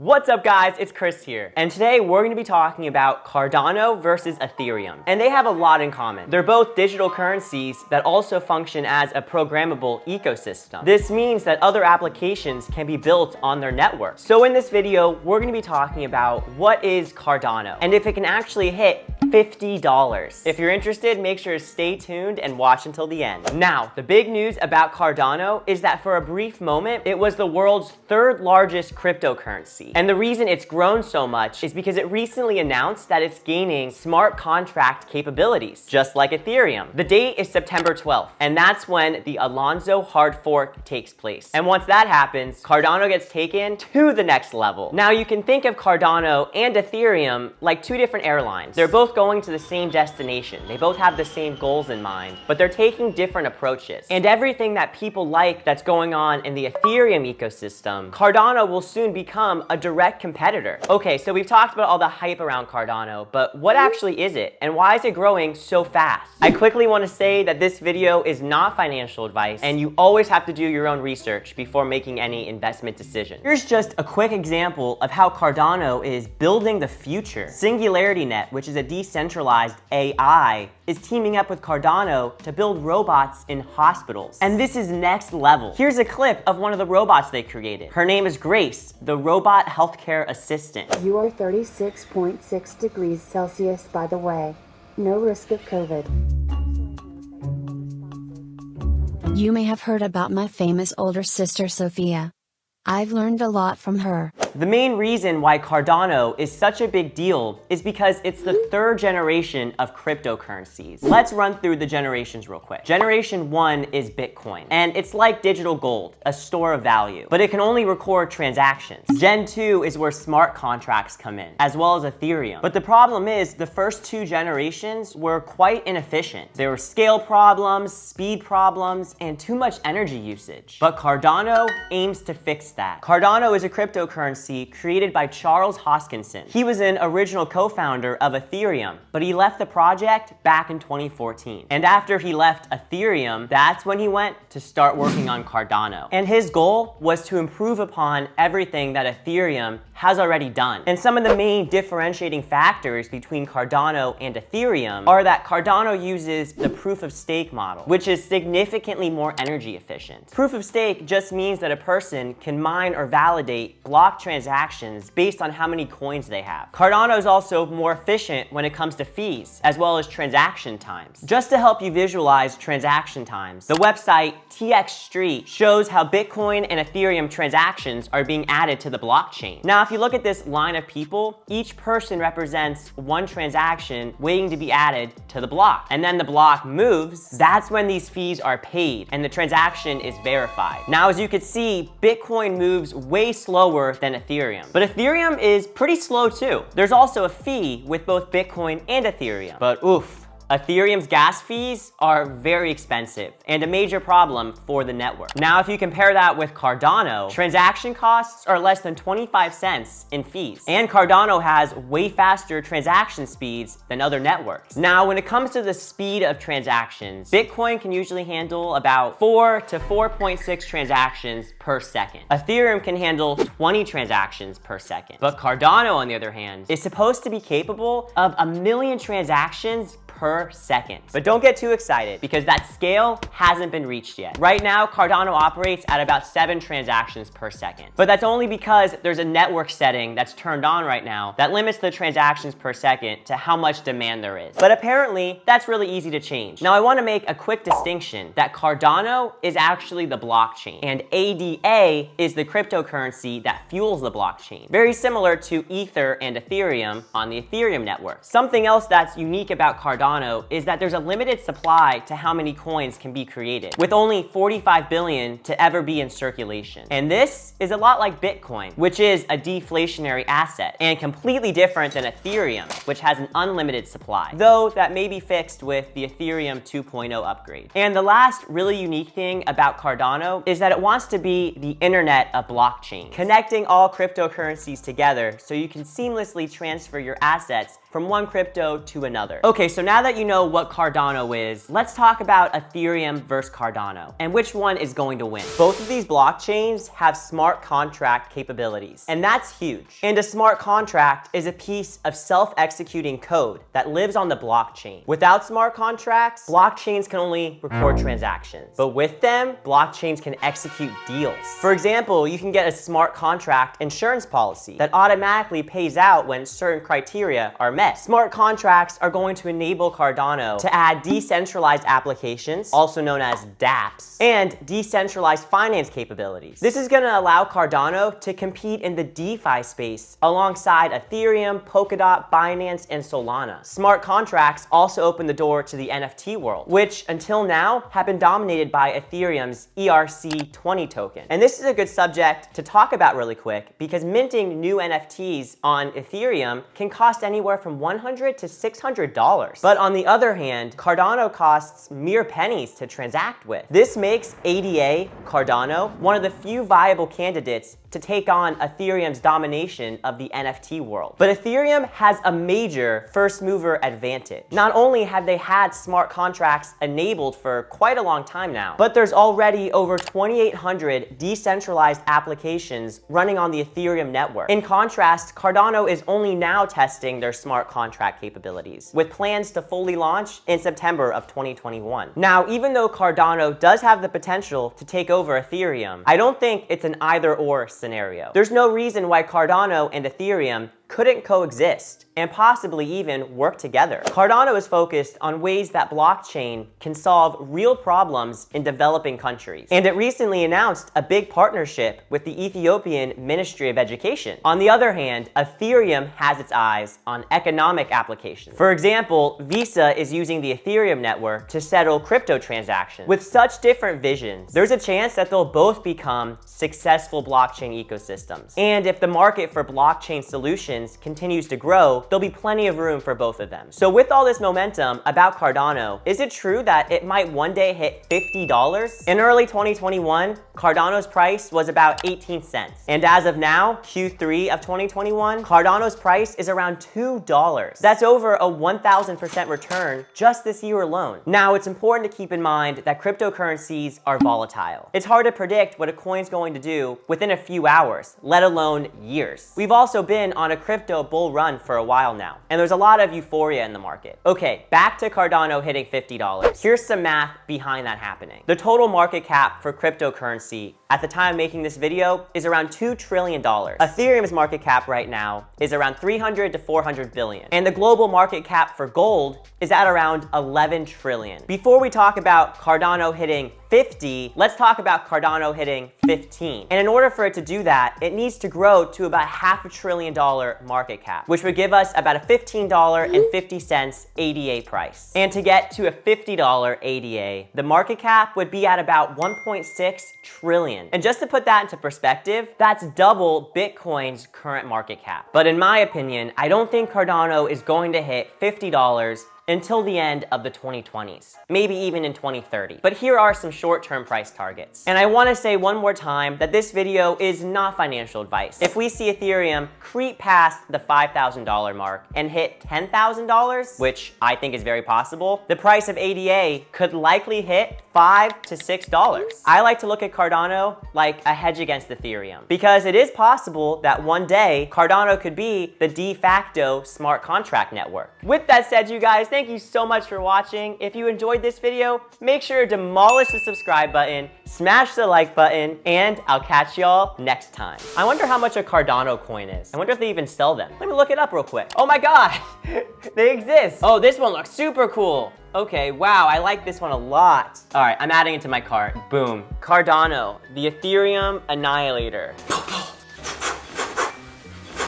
What's up guys, it's Chris here, and today we're going to be talking about Cardano versus Ethereum. And they have a lot in common. They're both digital currencies that also function as a programmable ecosystem. This means that other applications can be built on their network. So in this video, we're going to be talking about what is Cardano and if it can actually hit $50. If you're interested, make sure to stay tuned and watch until the end. Now, the big news about Cardano is that for a brief moment, it was the world's third largest cryptocurrency. And the reason it's grown so much is because it recently announced that it's gaining smart contract capabilities, just like Ethereum. The date is September 12th, and that's when the Alonzo hard fork takes place. And once that happens, Cardano gets taken to the next level. Now, you can think of Cardano and Ethereum like two different airlines. They're both going to the same destination. They both have the same goals in mind, but they're taking different approaches. And everything that people like that's going on in the Ethereum ecosystem, Cardano will soon become a direct competitor. Okay, so we've talked about all the hype around Cardano, but what actually is it? And why is it growing so fast? I quickly want to say that this video is not financial advice, and you always have to do your own research before making any investment decision. Here's just a quick example of how Cardano is building the future. SingularityNet, which is a decentralized AI, is teaming up with Cardano to build robots in hospitals. And this is next level. Here's a clip of one of the robots they created. Her name is Grace, the robot healthcare assistant. You are 36.6 degrees Celsius, by the way. No risk of COVID. You may have heard about my famous older sister Sophia. I've learned a lot from her. The main reason why Cardano is such a big deal is because it's the third generation of cryptocurrencies. Let's run through the generations real quick. Generation 1 is Bitcoin, and it's like digital gold, a store of value, but it can only record transactions. Gen 2 is where smart contracts come in, as well as Ethereum. But the problem is the first two generations were quite inefficient. There were scale problems, speed problems, and too much energy usage. But Cardano aims to fix that. Cardano is a cryptocurrency created by Charles Hoskinson. He was an original co-founder of Ethereum, but he left the project back in 2014. And after he left Ethereum, that's when he went to start working on Cardano. And his goal was to improve upon everything that Ethereum has already done. And some of the main differentiating factors between Cardano and Ethereum are that Cardano uses the proof of stake model, which is significantly more energy efficient. Proof of stake just means that a person can mine or validate block transactions based on how many coins they have. Cardano is also more efficient when it comes to fees, as well as transaction times. Just to help you visualize transaction times, the website TX Street shows how Bitcoin and Ethereum transactions are being added to the blockchain. Now, if you look at this line of people, each person represents one transaction waiting to be added to the block. And then the block moves, that's when these fees are paid and the transaction is verified. Now, as you can see, Bitcoin moves way slower than Ethereum. But Ethereum is pretty slow too. There's also a fee with both Bitcoin and Ethereum. But oof, Ethereum's gas fees are very expensive and a major problem for the network. Now, if you compare that with Cardano, transaction costs are less than 25 cents in fees. And Cardano has way faster transaction speeds than other networks. Now, when it comes to the speed of transactions, Bitcoin can usually handle about 4 to 4.6 transactions per second. Ethereum can handle 20 transactions per second. But Cardano, on the other hand, is supposed to be capable of 1 million transactions per second. But don't get too excited because that scale hasn't been reached yet. Right now, Cardano operates at about 7 transactions per second. But that's only because there's a network setting that's turned on right now that limits the transactions per second to how much demand there is. But apparently, that's really easy to change. Now, I want to make a quick distinction that Cardano is actually the blockchain and ADA is the cryptocurrency that fuels the blockchain. Very similar to Ether and Ethereum on the Ethereum network. Something else that's unique about Cardano is that there's a limited supply to how many coins can be created, with only 45 billion to ever be in circulation. And this is a lot like Bitcoin, which is a deflationary asset, and completely different than Ethereum, which has an unlimited supply, though that may be fixed with the Ethereum 2.0 upgrade. And the last really unique thing about Cardano is that it wants to be the internet of blockchains, connecting all cryptocurrencies together so you can seamlessly transfer your assets from one crypto to another. Okay, so now that you know what Cardano is, let's talk about Ethereum versus Cardano and which one is going to win. Both of these blockchains have smart contract capabilities, and that's huge. And a smart contract is a piece of self-executing code that lives on the blockchain. Without smart contracts, blockchains can only record transactions. But with them, blockchains can execute deals. For example, you can get a smart contract insurance policy that automatically pays out when certain criteria are met. Smart contracts are going to enable Cardano to add decentralized applications, also known as dApps, and decentralized finance capabilities. This is going to allow Cardano to compete in the DeFi space alongside Ethereum, Polkadot, Binance, and Solana. Smart contracts also open the door to the NFT world, which until now have been dominated by Ethereum's ERC20 token. And this is a good subject to talk about really quick because minting new NFTs on Ethereum can cost anywhere from $100 to $600. But on the other hand, Cardano costs mere pennies to transact with. This makes ADA Cardano one of the few viable candidates to take on Ethereum's domination of the NFT world. But Ethereum has a major first mover advantage. Not only have they had smart contracts enabled for quite a long time now, but there's already over 2,800 decentralized applications running on the Ethereum network. In contrast, Cardano is only now testing their smart contract capabilities, with plans to fully launch in September of 2021. Now, even though Cardano does have the potential to take over Ethereum, I don't think it's an either-or scenario. There's no reason why Cardano and Ethereum couldn't coexist and possibly even work together. Cardano is focused on ways that blockchain can solve real problems in developing countries. And it recently announced a big partnership with the Ethiopian Ministry of Education. On the other hand, Ethereum has its eyes on economic applications. For example, Visa is using the Ethereum network to settle crypto transactions. With such different visions, there's a chance that they'll both become successful blockchain ecosystems. And if the market for blockchain solutions continues to grow, there'll be plenty of room for both of them. So with all this momentum about Cardano, is it true that it might one day hit $50? In early 2021, Cardano's price was about 18 cents. And as of now, Q3 of 2021, Cardano's price is around $2. That's over a 1,000% return just this year alone. Now, it's important to keep in mind that cryptocurrencies are volatile. It's hard to predict what a coin's going to do within a few hours, let alone years. We've also been on a crypto bull run for a while now, and there's a lot of euphoria in the market. Okay, back to Cardano hitting $50. Here's some math behind that happening. The total market cap for cryptocurrency at the time of making this video is around $2 trillion. Ethereum's market cap right now is around 300 to 400 billion. And the global market cap for gold is at around 11 trillion. Before we talk about Cardano hitting 50, let's talk about Cardano hitting 15. And in order for it to do that, it needs to grow to about $500 billion market cap, which would give us about a $15.50 ADA price. And to get to a $50 ADA, the market cap would be at about 1.6 trillion. And just to put that into perspective, that's double Bitcoin's current market cap. But in my opinion, I don't think Cardano is going to hit $50 until the end of the 2020s, maybe even in 2030. But here are some short-term price targets. And I wanna say one more time that this video is not financial advice. If we see Ethereum creep past the $5,000 mark and hit $10,000, which I think is very possible, the price of ADA could likely hit $5 to $6. I like to look at Cardano like a hedge against Ethereum, because it is possible that one day Cardano could be the de facto smart contract network. With that said, you guys, thank you so much for watching. If you enjoyed this video, make sure to demolish the subscribe button, smash the like button, and I'll catch y'all next time. I wonder how much a Cardano coin is. I wonder if they even sell them. Let me look it up real quick. Oh my God, they exist. Oh, this one looks super cool. Okay, wow, I like this one a lot. All right, I'm adding it to my cart. Boom. Cardano, the Ethereum Annihilator.